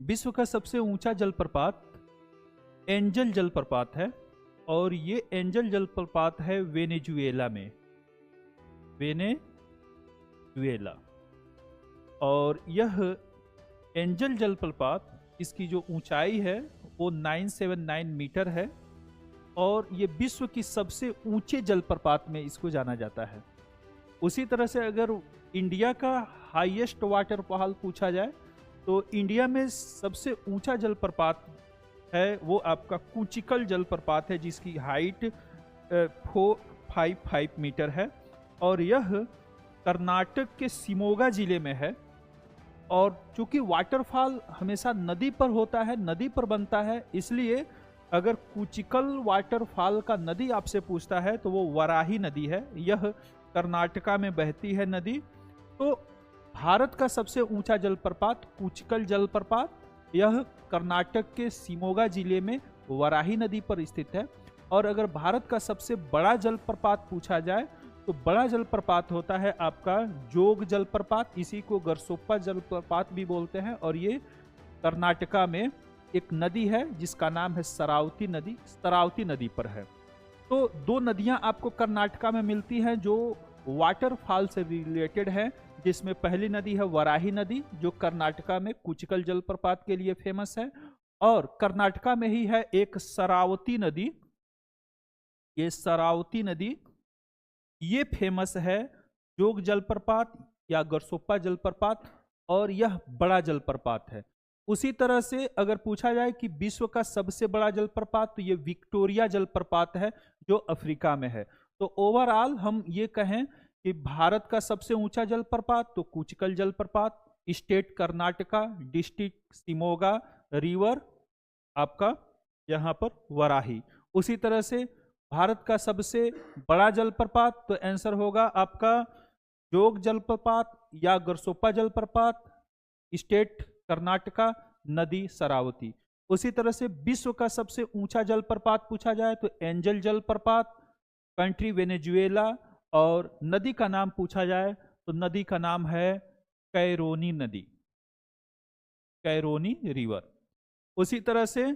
विश्व का सबसे ऊंचा जलप्रपात एंजल जलप्रपात है और ये एंजल जलप्रपात है वेनेजुएला में, वेनेजुएला। और यह एंजल जलप्रपात, इसकी जो ऊंचाई है वो 979 मीटर है और ये विश्व की सबसे ऊंचे जलप्रपात में इसको जाना जाता है। उसी तरह से अगर इंडिया का हाईएस्ट वाटरफॉल पूछा जाए तो इंडिया में सबसे ऊंचा जलप्रपात है वो आपका कुचिकल जलप्रपात है, जिसकी हाइट 455 मीटर है और यह कर्नाटक के शिमोगा जिले में है। और चूंकि वाटरफॉल हमेशा नदी पर होता है, नदी पर बनता है, इसलिए अगर कुचिकल वाटरफॉल का नदी आपसे पूछता है तो वो वराही नदी है। यह कर्नाटका में बहती है नदी। तो भारत का सबसे ऊंचा जलप्रपात कुचिकल जलप्रपात, यह कर्नाटक के शिमोगा जिले में वराही नदी पर स्थित है। और अगर भारत का सबसे बड़ा जलप्रपात पूछा जाए तो बड़ा जलप्रपात होता है आपका जोग जलप्रपात, इसी को गरसोप्पा जलप्रपात भी बोलते हैं। और ये कर्नाटका में एक नदी है जिसका नाम है शरावती नदी, शरावती नदी पर है। तो दो नदियां आपको कर्नाटका में मिलती हैं जो वाटरफॉल से रिलेटेड है, जिसमें पहली नदी है वराही नदी जो कर्नाटका में कुचिकल जलप्रपात के लिए फेमस है, और कर्नाटका में ही है एक शरावती नदी। ये शरावती नदी ये फेमस है जोग जलप्रपात या गरसोप्पा जलप्रपात, और यह बड़ा जलप्रपात है। उसी तरह से अगर पूछा जाए कि विश्व का सबसे बड़ा जलप्रपात, तो ये विक्टोरिया जलप्रपात है जो अफ्रीका में है। तो ओवरऑल हम ये कहें कि भारत का सबसे ऊंचा जलप्रपात तो कुचिकल जलप्रपात, state Karnataka, district Shimoga, river आपका यहाँ पर वराही। उसी तरह से भारत का सबसे बड़ा जलप्रपात तो आंसर होगा आपका जोग जलप्रपात या गरसोप्पा जलप्रपात, स्टेट कर्नाटका, नदी शरावती। उसी तरह से विश्व का सबसे ऊंचा जलप्रपात पूछा जाए तो एंजल जलप्रपात, कंट्री वेनेजुएला, और नदी का नाम पूछा जाए तो नदी का नाम है कैरोनी नदी, कैरोनी रिवर। उसी तरह से